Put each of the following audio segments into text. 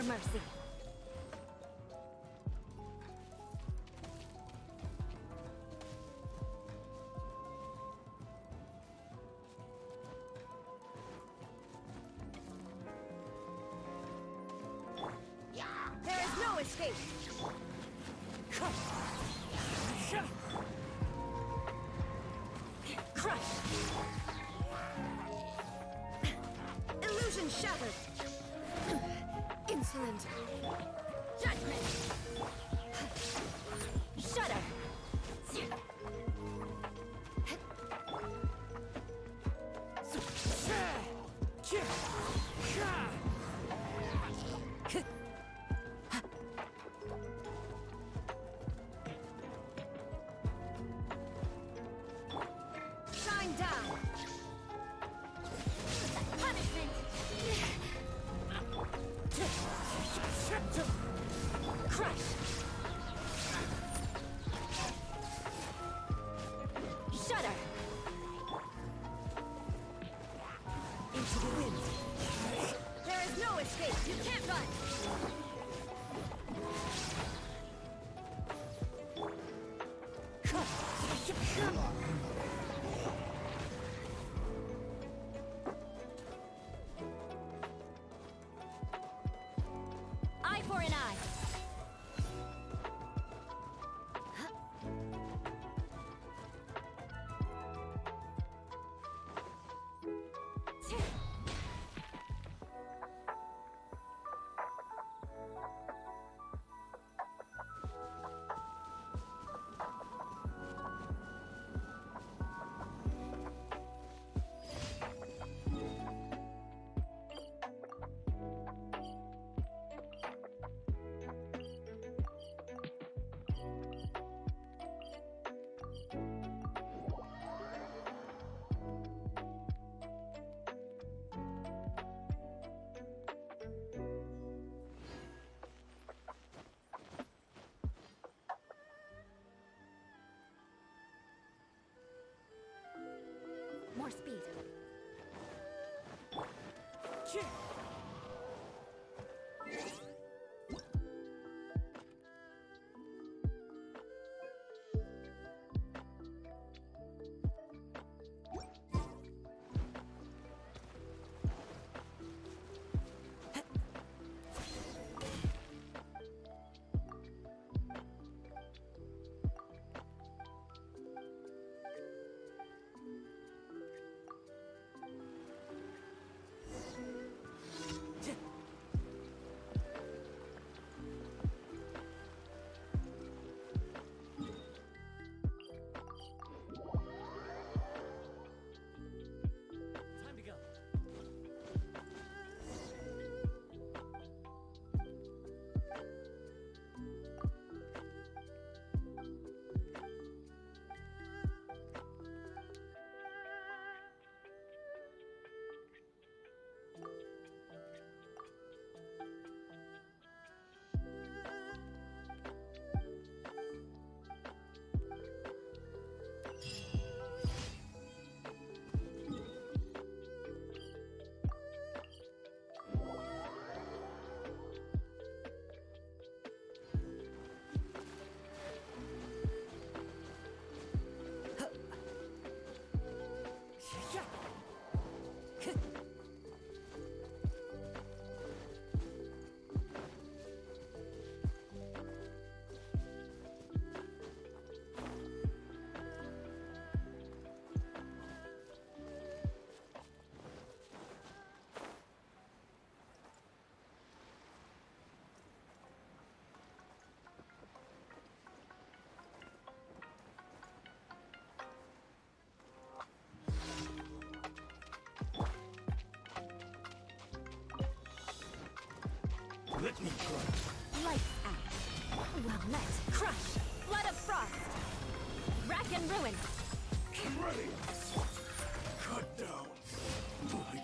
mercy. There is no escape. Crush. Illusion shattered. Insolent. Judgment. Shudder. Shine down. Punishment. Crush. Shudder. Into the wind. There is no escape. You can't run. Eye for an eye. More speed. Time to go. Let me try. Lights out. Well met. Crush. Flood of frost. Rack and ruin. I'm ready. Cut down. Like.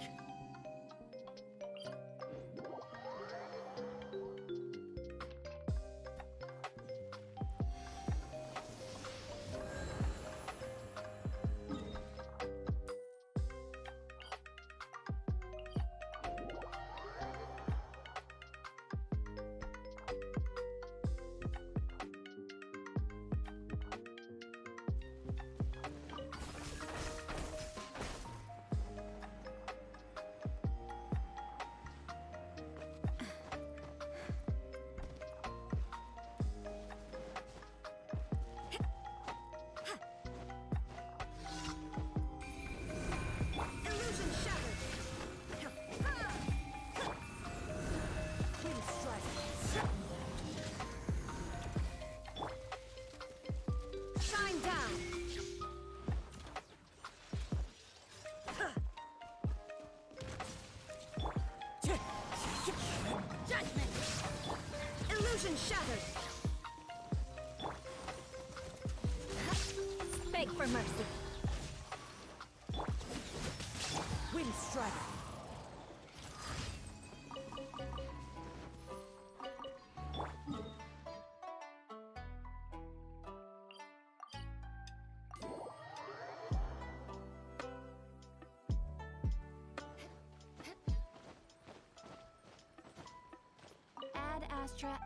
shattered. Beg for mercy. Wind strike. Add Astra.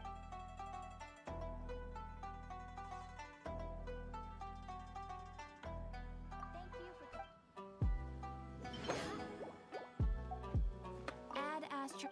Thank you for. Add Astra.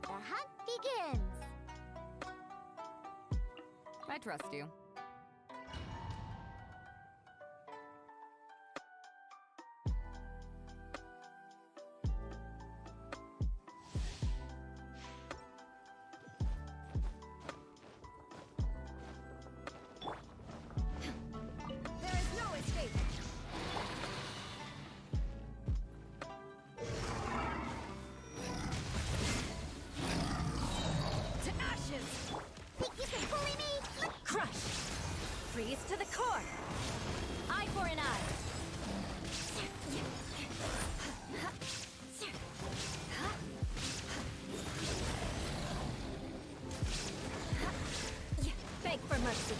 The hunt begins. I trust you. There is no escape. To ashes. Think you can bully me? Crush. Freeze to the core. Eye for an eye. Beg for mercy.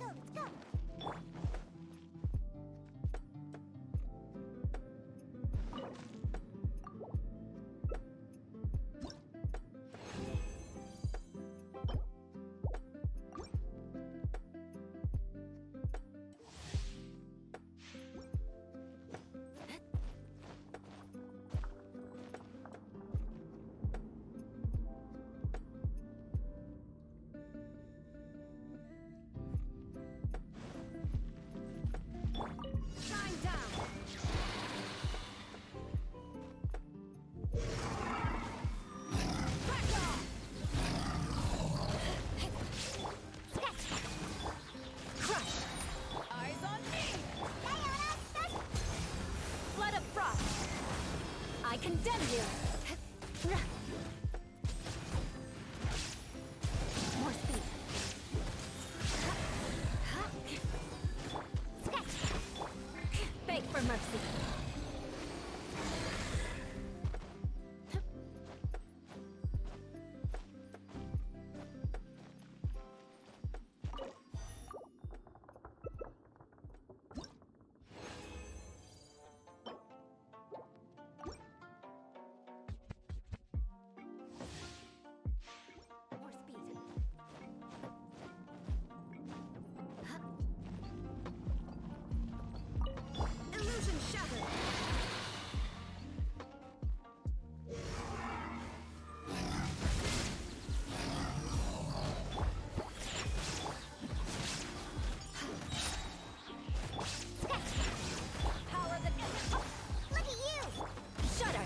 Let's go. Shine down. Back off. Crush. Eyes on me. Flood of frost. I condemn you. More speed. Beg for mercy. More speed. Illusion shattered. Power that isn't. Oh, Look at you! shudder.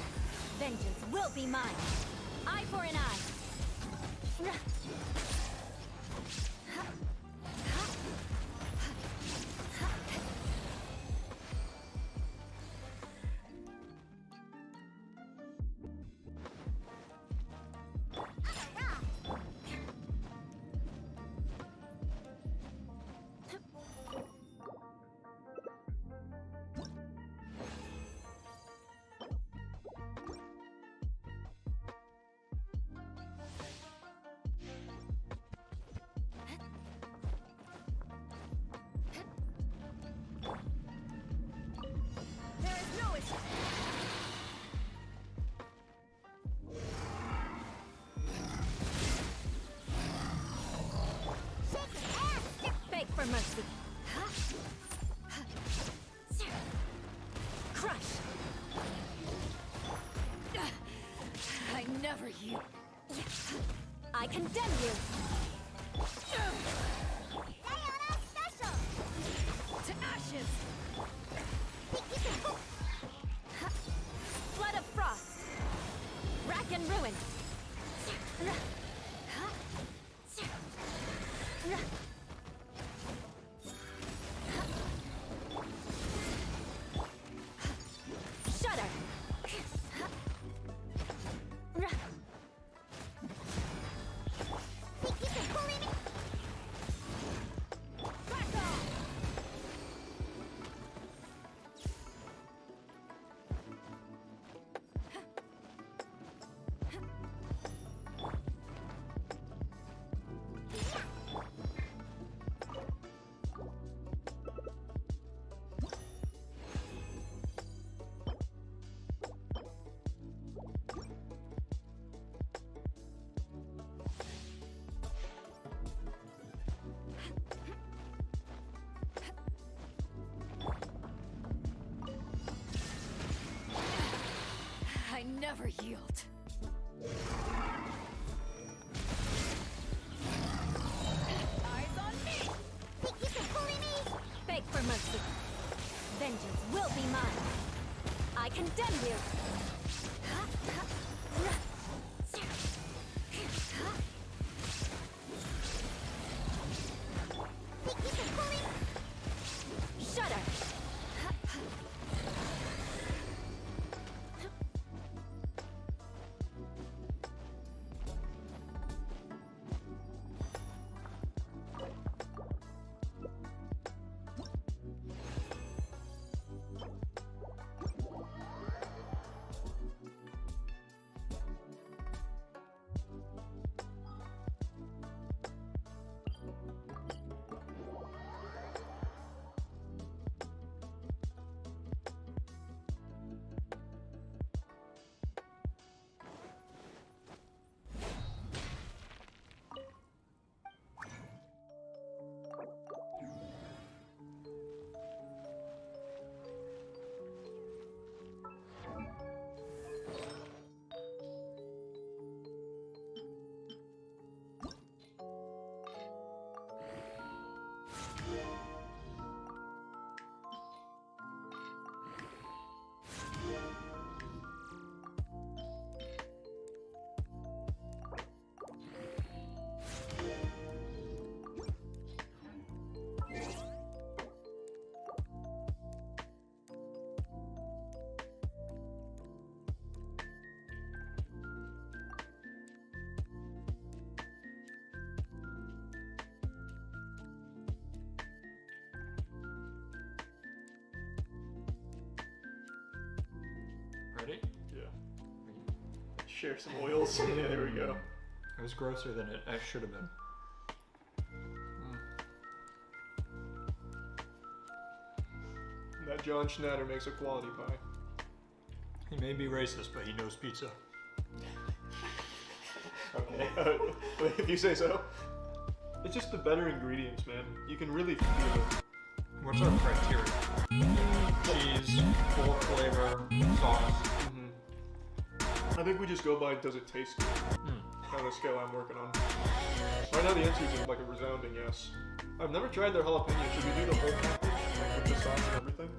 Vengeance will be mine. Eye for an eye. never yield. I condemn you. Diana special! To ashes. Think you can pull... Flood of frost. Rack and ruin. Shudder. Think you can bully me? Back off. I never yield. Eyes on me! Think you can bully me? Beg for mercy. Vengeance will be mine. I condemn you. Think you can bully me? Shudder. Ready? Yeah. Share some oils. Yeah, there we go. It was grosser than it should have been. That John Schnatter makes a quality pie. He may be racist, but he knows pizza. Okay. If you say so. It's just the better ingredients, man. You can really feel it. What's our criteria? Cheese, full flavor, sauce. I think we just go by, does it taste good? On the scale I'm working on. Right now the answer is like a resounding yes. I've never tried their jalapeno. Should we do the whole package? Like with the sauce and everything?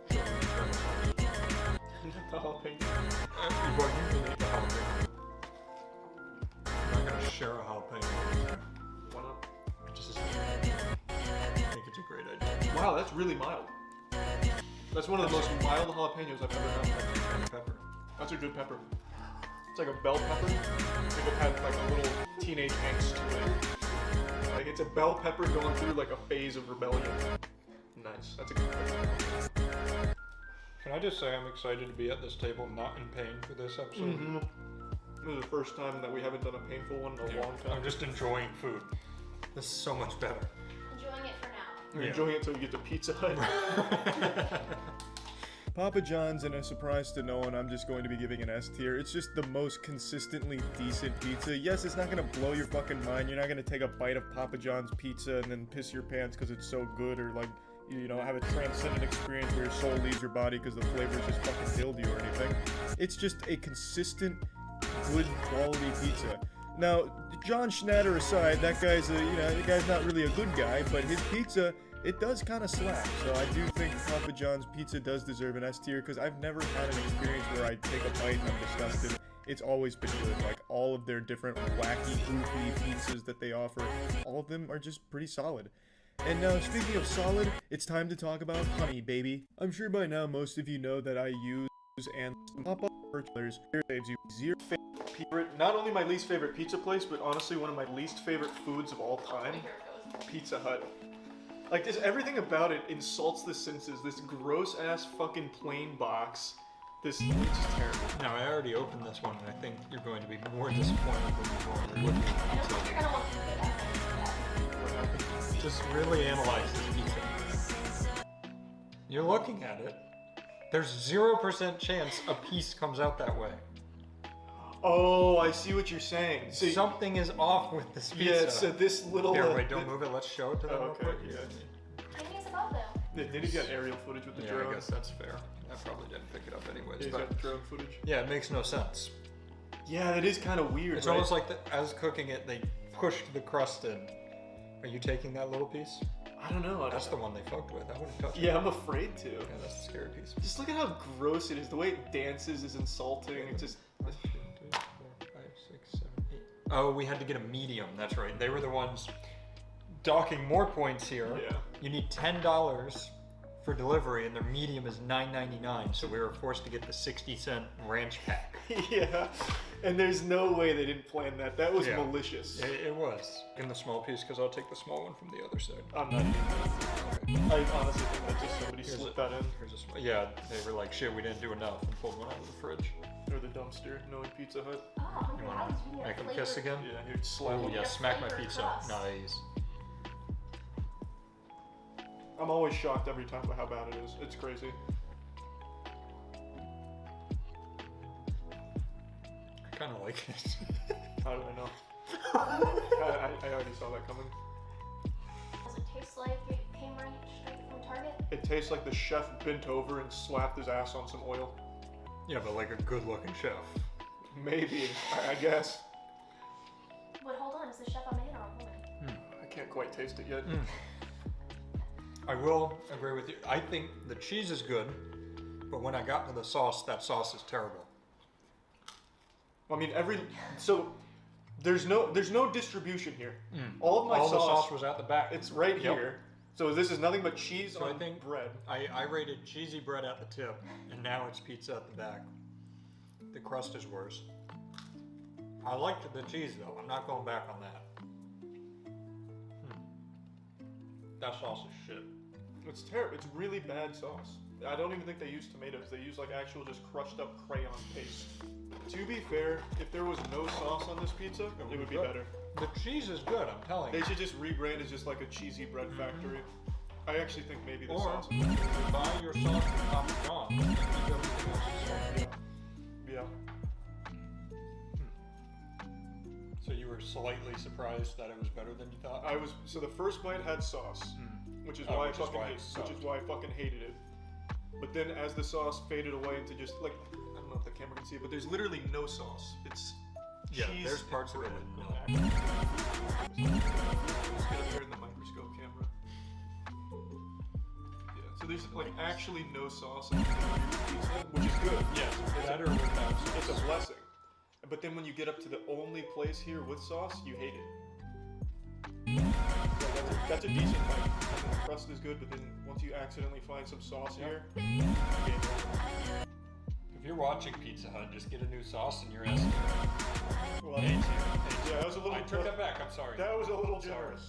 The jalapeno. Well, you can eat the jalapeno. I'm not gonna share a jalapeno. Why not? I think it's a great idea. Wow, that's really mild. That's one of the most mild jalapenos I've ever had. Pepper. That's a good pepper. It's like a bell pepper. If it had like a little teenage angst to it. Like it's a bell pepper going through like a phase of rebellion. Nice. That's a good pepper. Can I just say I'm excited to be at this table, not in pain for this episode? This is the first time that we haven't done a painful one in a long time. I'm just enjoying food. This is so much better. Enjoying it for now. You're enjoying it until you get to Pizza Hut. Papa John's, and a surprise to no one, I'm just going to be giving an S tier. It's just the most consistently decent pizza. Yes, it's not gonna blow your fucking mind. You're not gonna take a bite of Papa John's pizza and then piss your pants because it's so good, or like, you know, have a transcendent experience where your soul leaves your body because the flavor is just fucking killed you or anything. It's just a consistent, good quality pizza. Now, John Schnatter aside, that guy's that guy's not really a good guy, but his pizza, it does kind of slap. So I do think Papa John's pizza does deserve an S tier, because I've never had an experience where I take a bite and I'm disgusted. It's always been good. Like, all of their different wacky, goofy pizzas that they offer, all of them are just pretty solid. And now, speaking of solid, it's time to talk about honey, baby. I'm sure by now most of you know that I use and pop-up purchasers. Here saves you zero favorite, not only my least favorite pizza place, but honestly one of my least favorite foods of all time, Pizza Hut. Like, this, everything about it insults the senses. This gross-ass fucking plain box. It's just terrible. Now, I already opened this one, and I think you're going to be more disappointed than you normally would be. I don't think you're gonna want to do that. What happened? Just really analyze this pizza. You're looking at it. There's 0% chance a piece comes out that way. Oh, I see what you're saying. So, Something is off with this pizza. yeah, so this little... Here, wait, don't move it. Let's show it to them Oh, real okay, quick. yeah. Maybe it's above them. Did he get aerial footage with the Yeah, drone? I guess that's fair. I probably didn't pick it up anyways. He's But got drone footage. yeah, it makes no sense. Yeah, that is kind of weird, It's right? almost like as cooking it, they pushed the crust in. Are you taking that little piece? I don't know. That's the one they fucked with. I wouldn't touch it. Yeah, I'm afraid to. Yeah, that's the scary piece. Just look at how gross it is. The way it dances is insulting. It's just... 1, 2, 3, 4, 5, 6, 7, 8. Oh, we had to get a medium. That's right. They were the ones docking more points here. Yeah. You need $10 for delivery, and their medium is $9.99. So we were forced to get the 60-cent ranch pack. Yeah. And there's no way they didn't plan that. That was Yeah. malicious. It was. In the small piece, because I'll take the small one from the other side. I'm not eating that. I honestly think that just somebody Here's slipped a- that in. Here's a small. Yeah, they were like, shit, we didn't do enough, and pulled one out of the fridge. Or the dumpster, knowing Pizza Hut. Oh, You okay. wanna make them kiss again? Yeah, here, slap Oh them. yeah, a smack my flavored pizza. crust. Nice. I'm always shocked every time by how bad it is. It's crazy. I kind of like it. How do I know? I already saw that coming. Does it taste like it came right straight from Target? It tastes like the chef bent over and slapped his ass on some oil. Yeah, but like a good-looking chef. Maybe, I guess. But hold on, is the chef a man or a woman? I can't quite taste it yet. I will agree with you. I think the cheese is good, but when I got to the sauce, that sauce is terrible. I mean, so there's no distribution here. All of my All sauce, the sauce was at the back. it's right Yep. here. So this is nothing but cheese So I on think- bread. I rated cheesy bread at the tip, and now it's pizza at the back. The crust is worse. I liked the cheese though. I'm not going back on that. That sauce is shit. It's terrible. It's really bad sauce. I don't even think they use tomatoes. They use like actual just crushed up crayon paste. To be fair, if there was no sauce on this pizza, it would be good. better. The cheese is good, I'm telling They you. should just rebrand as just like a cheesy bread factory. I actually think maybe the Or sauce. buy your sauce from Papa John's and keep everything else the same. Yeah. So you were slightly surprised that it was better than you thought? I was so the first bite had sauce, which is Oh, why which is why it's which is why I fucking hated it. But then as the sauce faded away into just like I don't know if the camera can see it, but there's literally no sauce. It's Yeah, cheese there's and parts of it bread. with milk. Let's get up there in the microscope camera. Yeah, so there's like actually no sauce in the pizza, which is good. Yes, It's better a, without it's sauce. a blessing. But then when you get up to the only place here with sauce, you hate it. So that's a decent bite. I mean, the crust is good, but then once you accidentally find some sauce here, game over. If you're watching Pizza Hut, just get a new sauce and you're S tier. Well, A tier. yeah, that was a little. I took that back, I'm sorry. That was a little Sorry. generous.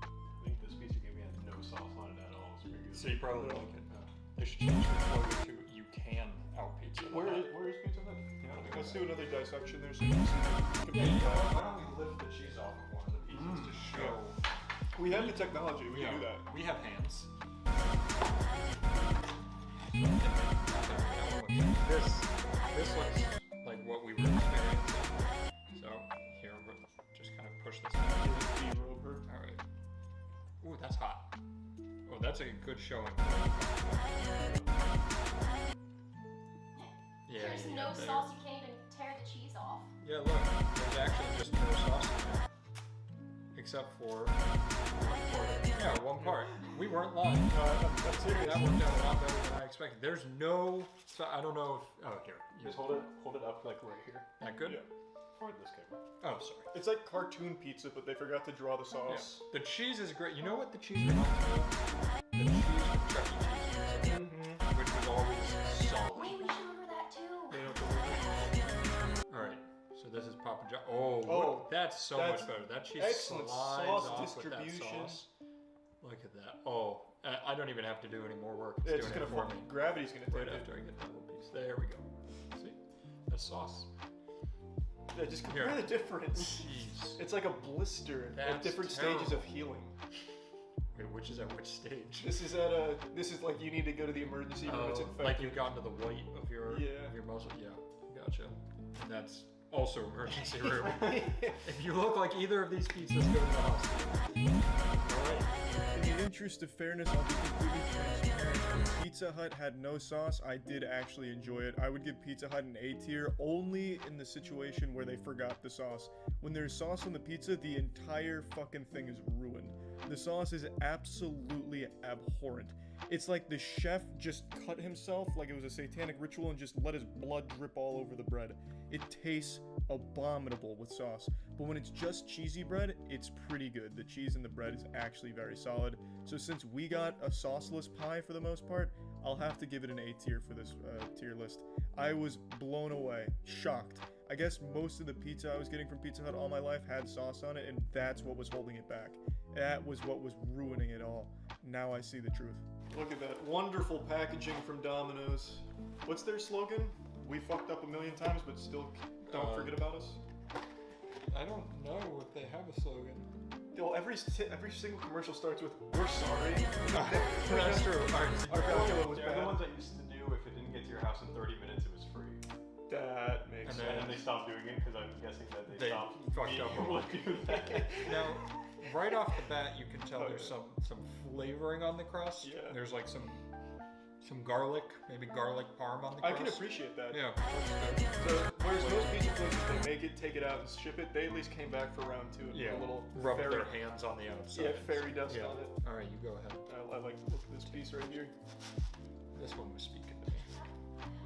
I think this pizza gave me had no sauce on it at all. It's pretty good. So you probably like it. They should change the slogan to "You can out pizza." Where is Pizza Hut? Yeah, Let's do another dissection there. So you can see. Yeah, you know what? Why don't we lift the cheese off of one of the pizzas to show? We have the technology. We can do that. We have hands. This looks like what we were experiencing. So here, we'll just kind of push this. B-robe her. All right. Ooh, that's hot. Oh, that's a good showing. Yeah, There's you no got there. sauce. You can't even tear the cheese off. Yeah, look, there's actually just no sauce in there. Except for one part. We weren't lying. I'm serious. That worked out a lot better than I expected. There's no, so I don't know if, oh here, Just hold it up like right here. that good? Yeah. For this camera. Oh, sorry. It's like cartoon pizza, but they forgot to draw the Yeah. sauce. The cheese is great. You know what the cheese reminds me of? The cheese from Chuck E. Cheese pizza, Mm-hmm. which was always solid. Wait, we should order that too. They don't do it. All right, so this is Papa John. Oh, Oh, that's so that's much better. That cheese excellent slides sauce off distribution. with that sauce. Look at that. Oh, I don't even have to do any more work. Yeah, it's It's just doing gonna it for me. gravity's gonna Right take it. after I get that little piece. There we go. See? That's sauce. Yeah, just compare Here. the difference. Jeez. It's like a blister at That's different stages terrible. of healing. Wait, which is at which stage? This is like you need to go to the emergency room. It's infected. like you've gotten to the white of your Yeah. muscle. Yeah, gotcha. And that's also emergency room. If you look like either of these pizzas, go to the hospital. All right. In the interest of fairness, I'll be completely transparent. When Pizza Hut had no sauce, I did actually enjoy it. I would give Pizza Hut an A tier only in the situation where they forgot the sauce. When there's sauce on the pizza, the entire fucking thing is ruined. The sauce is absolutely abhorrent. It's like the chef just cut himself like it was a satanic ritual and just let his blood drip all over the bread. It tastes abominable with sauce. But when it's just cheesy bread, it's pretty good. The cheese in the bread is actually very solid. So since we got a sauceless pie for the most part, I'll have to give it an A tier for this tier list. I was blown away, shocked. I guess most of the pizza I was getting from Pizza Hut all my life had sauce on it, and that's what was holding it back. That was what was ruining it all. Now I see the truth. Look at that wonderful packaging from Domino's. What's their slogan? We fucked up a million times, but still don't forget about us. I don't know if they have a slogan. Well, every single commercial starts with "We're sorry." That's true. Our calculator was They're the bad. ones that used to do if it didn't get to your house in 30 minutes, it was free. That makes And sense. And then they stopped doing it because I'm guessing that They stopped fucked being up. able to do that. Now, right off the bat, you can tell Oh, there's yeah. some flavoring on the crust. Yeah. There's like some garlic, maybe garlic parm on the I crust. can appreciate that. Yeah, that's good. So, whereas most pizza places, they make it, take it out, and ship it, they at least came back for round two and Yeah, put a little rub fairy, their hands on the outside. fairy dust Yeah. on it. All right, you go ahead. I like the look of this piece right here. This one was speaking to me.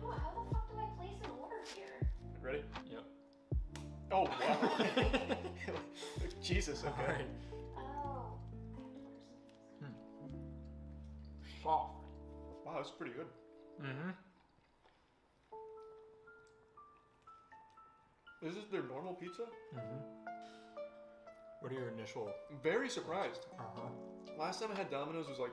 How the fuck do I place an order here? Ready? Yep. Oh, wow. Jesus, All okay. right. Oh. Soft. Wow, that's pretty good. Mm-hmm. Is this their normal pizza? Mm-hmm. What are your initial? Very surprised. Uh-huh. Last time I had Domino's was like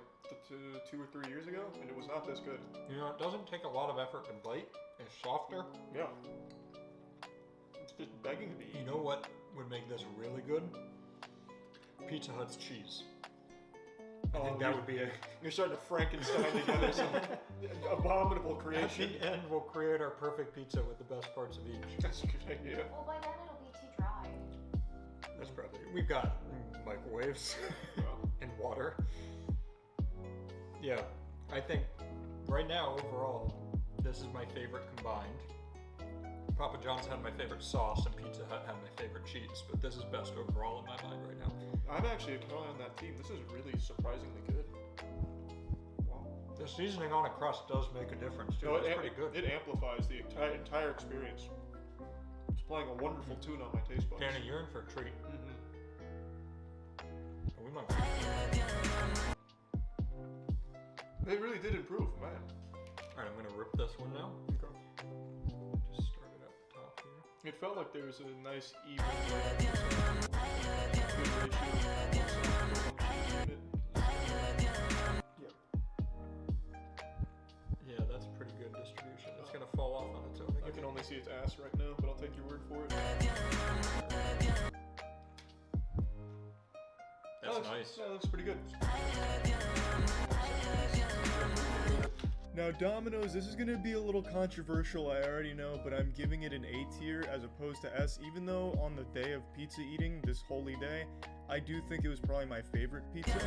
2 or 3 years ago, and it was not this good. You know, it doesn't take a lot of effort to bite. It's softer. Yeah. It's just begging to be You eaten. know what would make this really good? Pizza Hut's cheese. I think that would be a... You're starting to Frankenstein together some abominable At creation. the end, we'll create our perfect pizza with the best parts of each. That's a good idea. Well, by then it'll be too dry. That's probably... We've got microwaves and water. Yeah, I think right now, overall, this is my favorite combined. Papa John's had my favorite sauce and Pizza Hut had my favorite cheese, but this is best overall in my mind right now. I'm actually totally on that team. This is really surprisingly good. Wow. The seasoning on a crust does make a difference too. No, It's it, pretty good. It amplifies the entire experience. It's playing a wonderful tune on my taste buds. Danny, you're in for a treat. Mhm. We might. They really did improve, man. Alright, I'm gonna rip this one now. Just start it at the top here. It felt like there was a nice even good ratio of unit. Yep. Yeah, that's pretty good distribution. It's gonna fall off on its own I again. can only see its ass right now, but I'll take your word for it. That's nice. That looks pretty good. Now, Domino's, this is going to be a little controversial, I already know, but I'm giving it an A tier as opposed to S, even though on the day of pizza eating, this holy day, I do think it was probably my favorite pizza.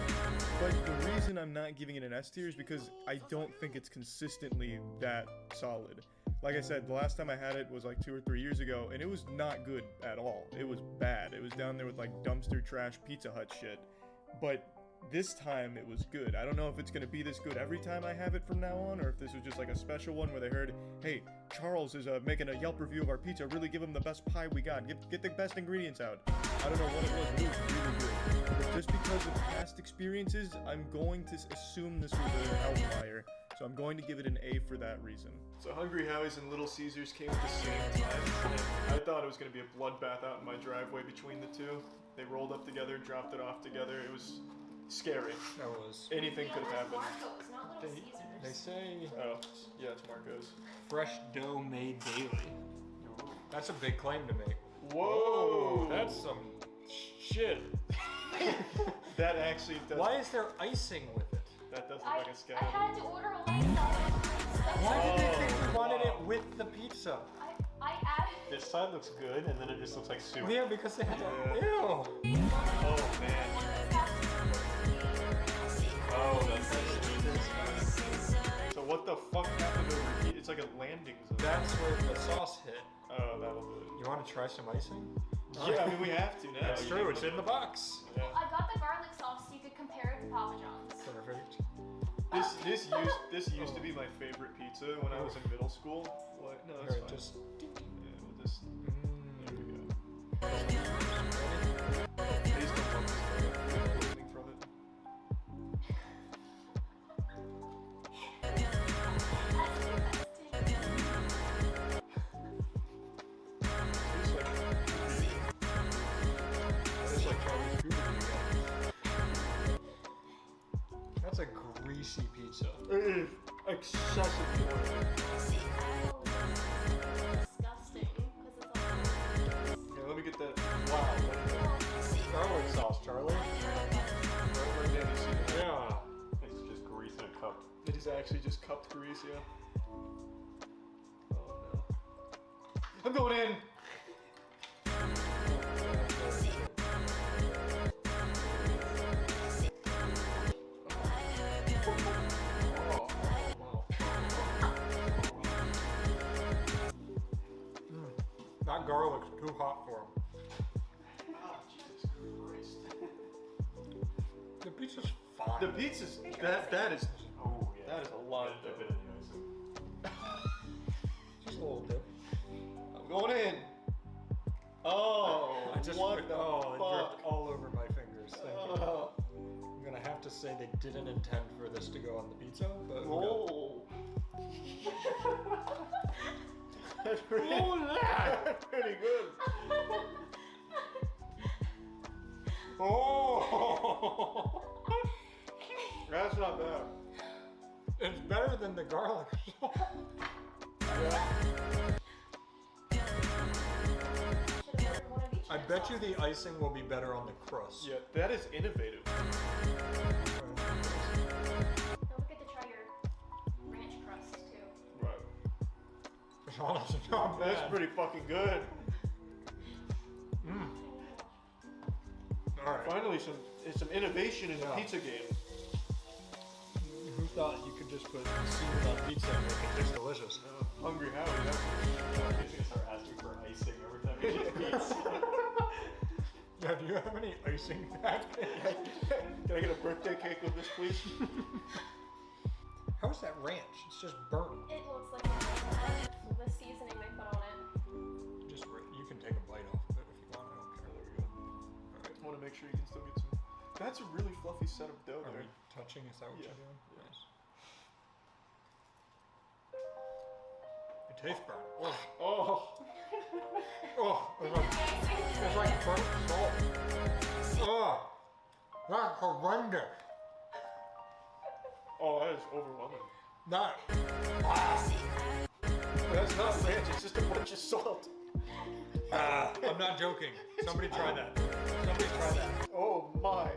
But the reason I'm not giving it an S tier is because I don't think it's consistently that solid. Like I said, the last time I had it was like 2 or 3 years ago, and it was not good at all. It was bad. It was down there with like dumpster trash Pizza Hut shit. But this time it was good. I don't know if it's gonna be this good every time I have it from now on, or if this was just like a special one where they heard, hey, Charles is making a Yelp review of our pizza. Really give him the best pie we got. Get the best ingredients out. I don't know what it was. It was really good. But just because of past experiences, I'm going to assume this was an outlier. So I'm going to give it an A for that reason. So Hungry Howie's and Little Caesars came at the same time. I thought it was going to be a bloodbath out in my driveway between the two. They rolled up together, dropped it off together. It was scary. That was. Anything could have happened. Marco's, not Little Caesars. They say Oh, yeah, it's Marco's. fresh dough made daily. That's a big claim to make. Whoa! That's some shit. That actually does. Why is there icing with it? That does look I like a scam. had to order a lamb sandwich. Why did they think Oh, we wanted it with the pizza? I added. This side looks good, and then it just looks like soup. Yeah, because they had to. Yeah. Ew. Oh man. Oh, that's. So what the fuck happened over here? It's like a landing zone. That's where the sauce hit. Oh, that'll do it. You want to try some icing? Yeah, I mean we have to now. That's You true. think It's we'll- in the box. Yeah. I got the garlic sauce so you could compare it to Papa John's. Perfect. This used to be my favorite pizza when I was in middle school. What? No, that's Here, fine. just. Yeah, we'll just. There we go. Ready? Please don't bump this photo. I'm learning from it. Tastes like. It's like Charlie's Cooper. That's a greasy pizza. It is excessively oily. Disgusting. Because it's all. Yeah, let me get that. Wow. Garlic sauce, Charlie. Right down, you see that? Yeah. It's just grease in a cup. It is actually just cupped grease, yeah. Oh no. I'm going in! That garlic's too hot for him. Oh, Jesus Christ. The pizza's fine. The pizza's, that is, Oh, yeah. that is a lot Yeah, of dip it in the icing. Just a little dip. I'm going in! Oh, I just what it the dripped fuck? all over my fingers. Thank you. Oh. I'm gonna have to say they didn't intend for this to go on the pizza, but Oh. That's pretty, that! pretty good. Oh! That's not bad. It's better than the garlic sauce. Yeah. Should have ordered one of each. I bet you the icing will be better on the crust. Yeah, that is innovative. Don't forget to try your ranch crust too. Right. It's honestly not bad. That's pretty fucking good. Alright. Finally, some innovation in the Yeah. pizza game. Who thought you could just put seaweed on pizza and make it taste delicious? Hungry Howie, that's I'm just gonna start asking for icing every time you get pizza. Yeah, do you have any icing back? Can I get a birthday cake with this, please? How's that ranch? It's just burnt. It looks like the seasoning they put on it. Just you can take a bite off of it if you want. I don't care. There we go. Alright. I want to make sure you can still get some. That's a really fluffy set of dough Are there. we touching? Is that what Yeah. you're doing? Nice. It tastes burnt. Oh, Oh, it's like burnt salt. Oh, that's horrendous. oh, that is overwhelming. That. That's not ranch. It's just a bunch of salt. I'm not joking. Somebody try that. Somebody try that. Oh my.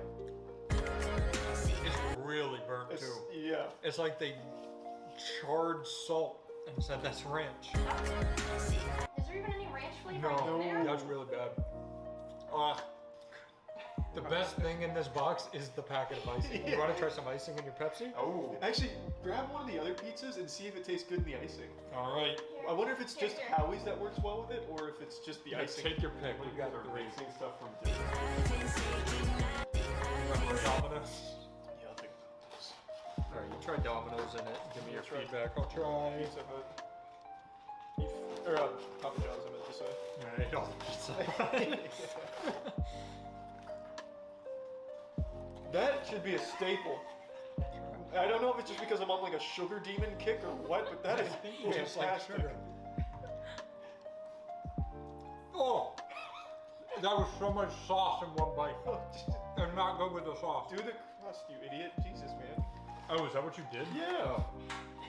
It's really burnt It's, too. yeah. It's like they charred salt and said that's ranch. Is there even any ranch flavor in No, there? that's really bad. Ugh. The best thing in this box is the packet of icing. You want to try some icing in your Pepsi? Oh. Actually, grab one of the other pizzas and see if it tastes good in the icing. All right. I wonder if it's just Howie's that works well with it, or if it's just the icing. Take your pick. What We do you got got for three. racing stuff from different? Domino's. Yeah, I'll take those. All right, you try Domino's in it. Give me your Try feedback. I'll try. Pizza Hut. Or Papa John's, I meant to say. I ate all the pizza. That should be a staple. I don't know if it's just because I'm on like a sugar demon kick or what, but that is Tastes like fantastic. sugar. Oh, that was so much sauce in one bite. It's not good with the sauce. Do the crust, you idiot. Jesus, man. Oh, is that what you did? Yeah.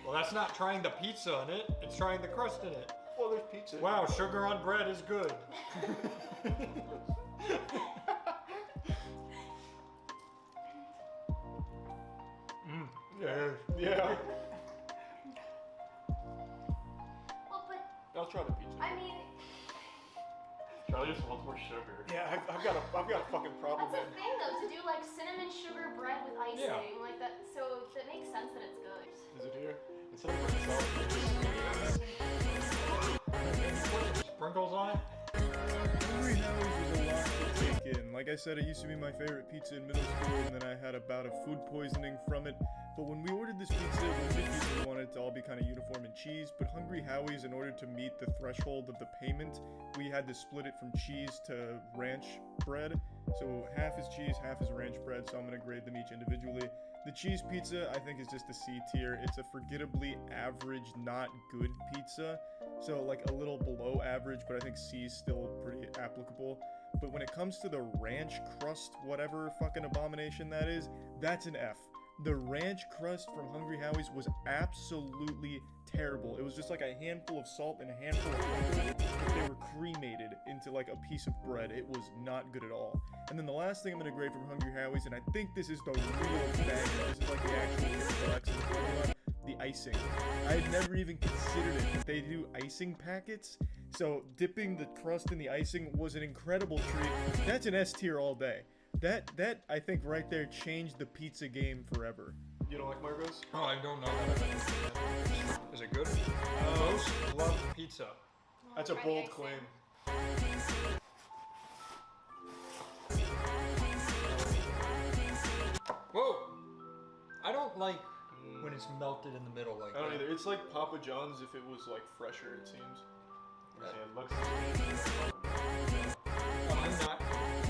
Well, that's not trying the pizza in it. It's trying the crust in it. Well, there's pizza. Wow, sugar on bread is good. Yeah. Yeah. Well, but I'll try the pizza. I mean, Charlie just wants more sugar. Yeah, I've got a fucking problem. that's a man. thing though, to do like cinnamon sugar bread with icing, Yeah. like that. So that makes sense that it's good. Is it here? Instead of red sauce. Sprinkles on it? Hungry Howie's was a lot to take in. Like I said, it used to be my favorite pizza in middle school, and then I had a bout of food poisoning from it. But when we ordered this pizza, we wanted it to all be kind of uniform in cheese. But Hungry Howie's, in order to meet the threshold of the payment, we had to split it from cheese to ranch bread. So half is cheese, half is ranch bread. So I'm gonna grade them each individually. The cheese pizza, I think, is just a C tier. It's a forgettably average, not good pizza. So like a little below average, but I think C is still pretty applicable. But when it comes to the ranch crust, whatever fucking abomination that is, that's an F. The ranch crust from Hungry Howie's was absolutely terrible. It was just like a handful of salt and a handful of pepper, but they were cremated into like a piece of bread. It was not good at all. And then the last thing I'm gonna grade from Hungry Howie's, and I think this is the real bang, this is like the actual deluxe formula, the icing. I had never even considered it, but they do icing packets. So dipping the crust in the icing was an incredible treat. That's an S tier all day. That I think right there changed the pizza game forever. You don't like Margot's? Oh, I don't know that. Is it good? Most loved pizza. That's a Try the bold icing. claim. Whoa! I don't like when it's melted in the middle like I don't that. either. It's like Papa John's if it was like fresher, it seems. Yeah, it looks. I'm not.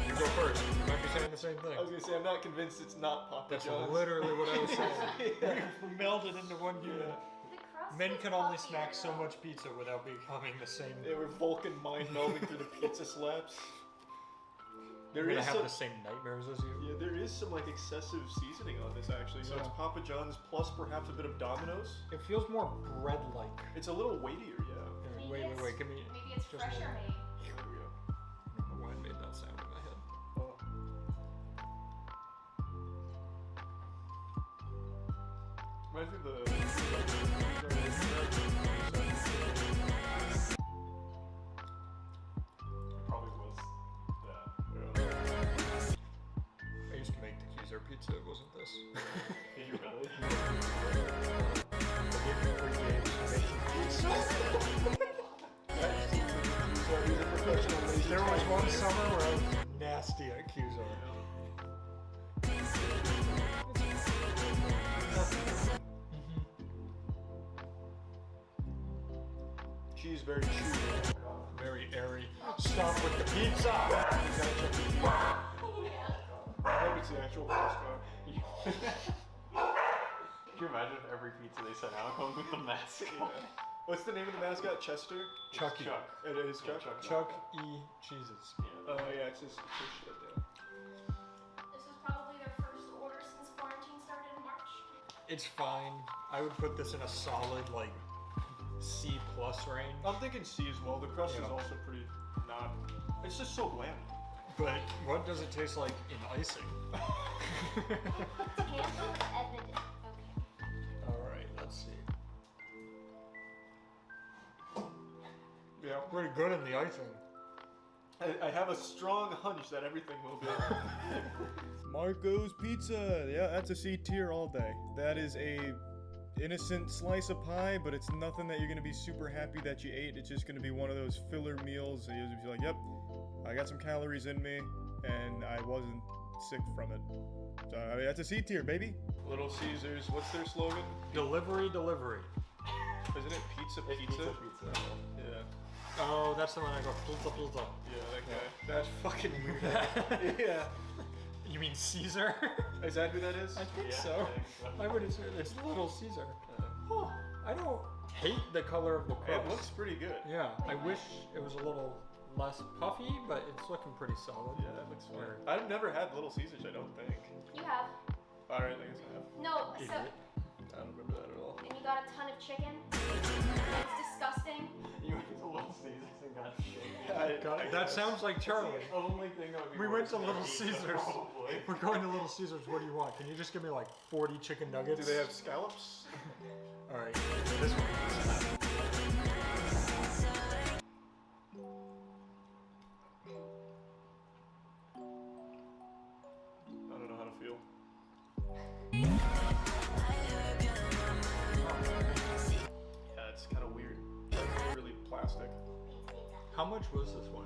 You go first. You might be saying the same thing. I was gonna say I'm not convinced it's not Papa That's John's. literally what I was saying. Yeah. You've melded into one unit. The crust Men is can only fluffier, snack so though. much pizza without becoming the same. They were Vulcan mind melding through the pizza slabs. There They're is gonna have some, the same nightmares as you. yeah, there is some like excessive seasoning on this actually. So it's Yeah. Papa John's plus perhaps a bit of Domino's. It feels more bread-like. It's a little weightier, yeah. Maybe Wait, it's- give me. Maybe it's just a fresher moment. made. There we go. I don't know why I made that sound in my head. Oh. Reminds me of the. It probably was. Yeah. I used to make the Cuiser pizza. It wasn't this. Did you really? There was one summer where I was nasty at Cuiser. Cheese very chewy. Very airy. Stop with the pizza! I hope it's the actual mascot. Could you imagine if every pizza they sent out comes with the mascot? What's the name of the mascot? Chester? Chucky. Chuck. It is Chuck. Chuck E. Cheeses. Oh yeah, it's just shit there. This was probably their first order since quarantine started in March. It's fine. I would put this in a solid, like, C+ range. I'm thinking C as well. The crust Yeah. is also pretty not. It's just so bland. But what does it taste like in icing? Tampa evident. Okay. Alright, let's see. Yeah. Pretty good in the icing. I have a strong hunch that everything will be. Marco's Pizza. Yeah, that's a C tier all day. That is a innocent slice of pie, but it's nothing that you're gonna be super happy that you ate. It's just gonna be one of those filler meals. And you'll just be like, yep, I got some calories in me, and I wasn't sick from it. So I mean, that's a C tier, baby. Little Caesars. What's their slogan? Delivery, delivery. Isn't it pizza? Pizza. Yeah. Oh, that's the one I go pizza, pizza. Yeah, that guy. That's fucking weird. Yeah. You mean Caesar? Is that who that is? I think Yeah, so. I think so. I would assume it's Little Caesar. Huh. I don't hate the color of the crust. It looks pretty good. Yeah, I wish it was a little less puffy, but it's looking pretty solid. Yeah, that looks weird. I've never had Little Caesars, I don't think. You have. Alright, I guess I have. No, so, Idiot. I don't remember that at all. and you got a ton of chicken. It's disgusting. You went to Little Caesars and got shit. That sounds like Charlie. The only thing that would be We went worse to than Little pizza, Caesars. probably. We're going to Little Caesars. What do you want? Can you just give me like 40 chicken nuggets? Do they have scallops? All right, this one. I don't know how to feel. Yeah, it's kind of weird. Like, really plastic. How much was this one?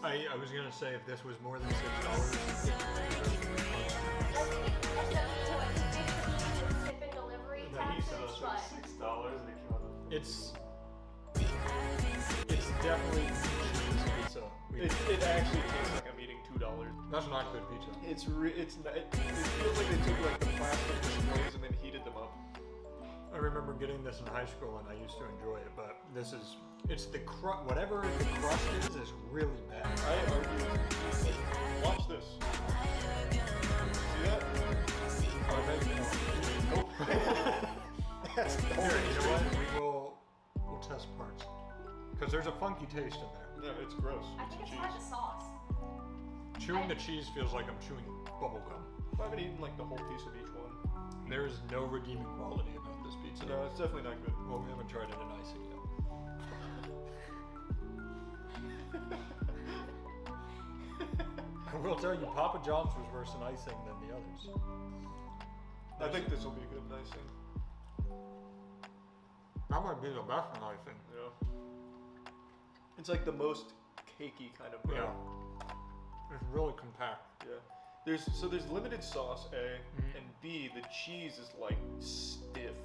I was gonna say if this was more than $6. He said it was like $6 and it came out of It's definitely cheapest pizza. It actually tastes like I'm eating $2. That's not good pizza. It feels like they took like the plastic displays and then heated them up. I remember getting this in high school and I used to enjoy it, but it's the crust. Whatever the crust is really bad. I argue. Like, watch this. See that? Oh, Nope. That's the Here, whole you know what? We'll test parts. Because there's a funky taste in there. No, it's gross. I think it's part of the sauce. Chewing the cheese feels like I'm chewing bubble gum. I haven't eaten like the whole piece of each one. There is no redeeming quality about this pizza. No, it's definitely not good. Well, we haven't tried it in icing yet. I will tell you, Papa John's was worse in icing than the others. I think this will be good in icing. That might be the best in icing. Yeah. It's like the most cakey kind of bread. Yeah. It's really compact. Yeah. There's limited sauce, A, and B, the cheese is like stiff.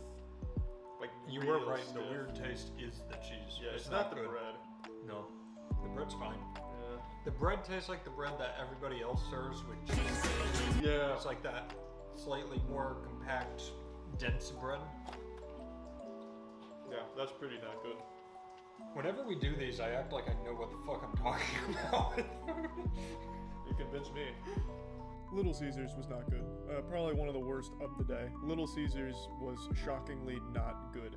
Like You real were right, stiff. the weird taste is the cheese. Yeah, it's not the good. bread. No. The bread's fine. Yeah. The bread tastes like the bread that everybody else serves with cheese. Yeah. It's like that slightly more compact, dense bread. Yeah, that's pretty not good. Whenever we do these, I act like I know what the fuck I'm talking about. You convinced me. Little Caesars was not good. Probably one of the worst of the day. Little Caesars was shockingly not good.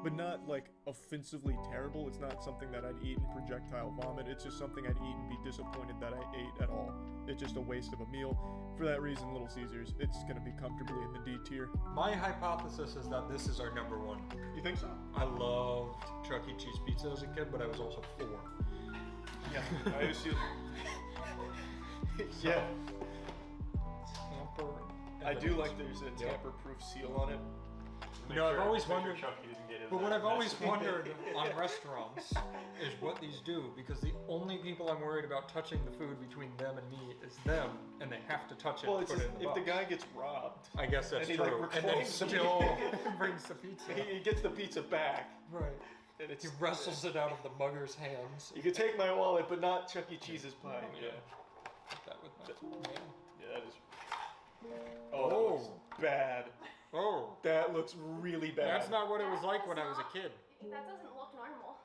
But not like offensively terrible. It's not something that I'd eat and projectile vomit. It's just something I'd eat and be disappointed that I ate at all. It's just a waste of a meal. For that reason, Little Caesars, it's gonna be comfortably in the D tier. My hypothesis is that this is our number one. You think so? I loved Chuck E. Cheese pizza as a kid, but I was also 4. Yeah. I assume. Yeah. Tamper. I do like there's a tamper-proof seal on it. You know, I've always wondered. Chucky didn't get But what I've always wondered on restaurants is what these do, because the only people I'm worried about touching the food between them and me is them, and they have to touch it. Well, and it's put just, it in the if box. the guy gets robbed, I guess that's and he, true. like, And then reclaims the still meat. brings the pizza. he gets the pizza back, Right. and it's He wrestles it out of the mugger's hands. You can take my wallet, but not Chuck E. Cheese's pie. Yeah, Put that with my man. yeah, that is. Oh, that looks bad. Oh, That looks really bad. that's not what it was like when I was a kid. That doesn't look normal.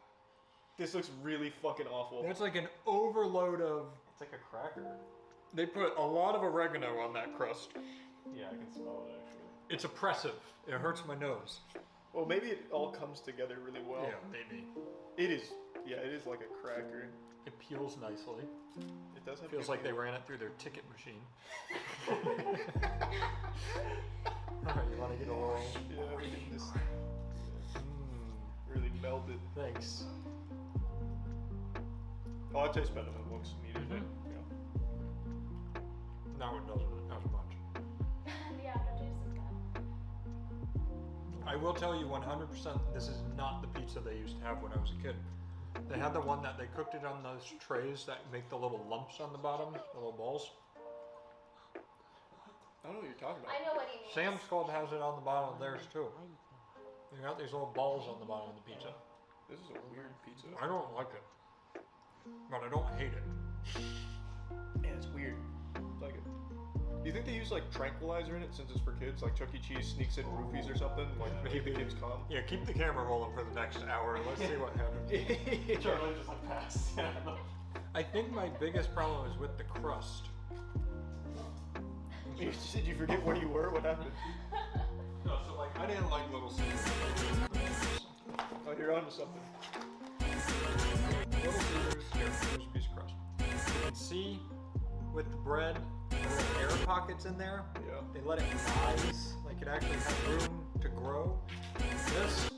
This looks really fucking awful. That's like an overload of. It's like a cracker. They put a lot of oregano on that crust. Yeah, I can smell it actually. It's oppressive. It hurts my nose. Well, maybe it all comes together really well. Yeah, maybe. It is. Yeah, it is like a cracker. It peels nicely. It does have. Feels good like they feel. ran it through their ticket machine. Alright, you want to get a little. Yeah, we can just nailed it. Thanks. Oh, it tastes better than it looks immediately. Yeah. No, it doesn't as much. Yeah, the juice is good. I will tell you 100% this is not the pizza they used to have when I was a kid. They had the one that they cooked it on those trays that make the little lumps on the bottom, the little balls. I don't know what you're talking about. I know what he means. Sam's Club has it on the bottom of theirs too. They got these little balls on the bottom of the pizza. This is a weird pizza. I don't like it, but I don't hate it. Yeah, it's weird. It's like it. Do you think they use like tranquilizer in it since it's for kids? Like Chuck E. Cheese sneaks in roofies or something? Like make the kids calm? Yeah, keep the camera rolling for the next hour. Let's see what happens. Charlie just like passed. Yeah. I think my biggest problem is with the crust. Did you forget where you were? What happened? No, so like I didn't like Little Caesars. Oh, you're onto something. Little Caesars, here's a piece of crust. You can see with the bread, the little air pockets in there. Yeah. They let it rise, like it actually has room to grow. This,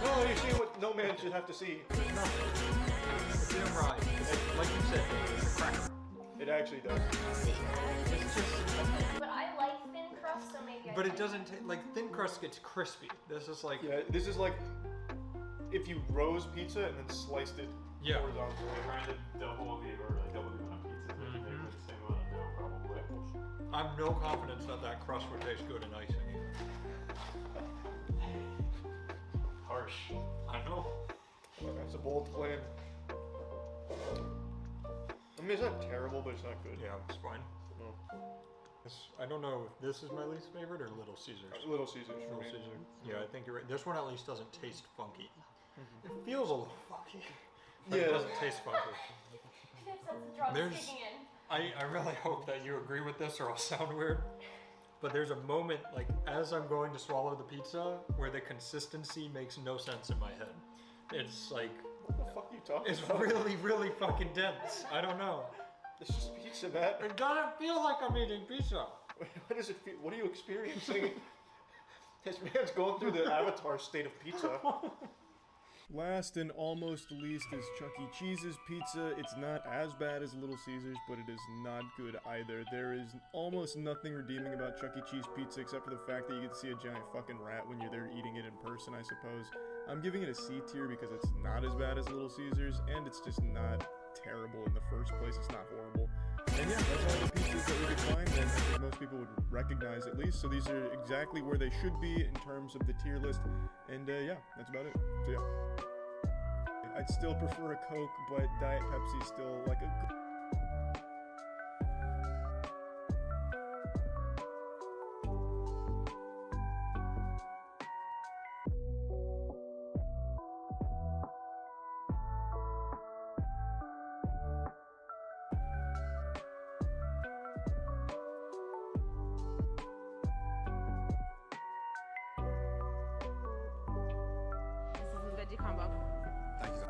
No, you see what no man should have to see. there's nothing. It didn't rise. Like you said, it's a cracker. It actually does. It's just, But I like thin crust, so maybe I but it can- doesn't taste, like thin crust gets crispy. This is like, Yeah, this is like if you rose pizza and then sliced it Yeah. horizontally. They're trying to double the amount of pizzas they can make with the same amount of dough, probably. I have no confidence that that crust would taste good in icing either. Harsh. I know. That's a bold claim. I mean, it's not terrible, but it's not good. Yeah, it's fine. No. I don't know if this is my least favorite or Little Caesars. Little Caesars for Little me. Caesar. Yeah, I think you're right. This one at least doesn't taste funky. It feels a little funky. But it Yeah. doesn't taste funky. That's the drugs There's- kicking in. I really hope that you agree with this or I'll sound weird. But there's a moment, like, as I'm going to swallow the pizza, where the consistency makes no sense in my head. It's like, What the fuck are you talking it's about? really, really fucking dense. I don't know. It's just pizza, Matt. It doesn't feel like I'm eating pizza. What does it feel? What are you experiencing? This man's going through the Avatar state of pizza. Last and almost least is Chuck E. Cheese's pizza. It's not as bad as Little Caesars, but it is not good either. There is almost nothing redeeming about Chuck E. Cheese pizza except for the fact that you get to see a giant fucking rat when you're there eating it in person, I suppose. I'm giving it a C tier because it's not as bad as Little Caesars, and it's just not terrible in the first place. It's not horrible. And yeah, that's all the pizzas that we could find that I think most people would recognize at least. So these are exactly where they should be in terms of the tier list. And yeah, that's about it. So yeah. I'd still prefer a Coke, but Diet Pepsi's still like a... This is a veggie combo. Thank you.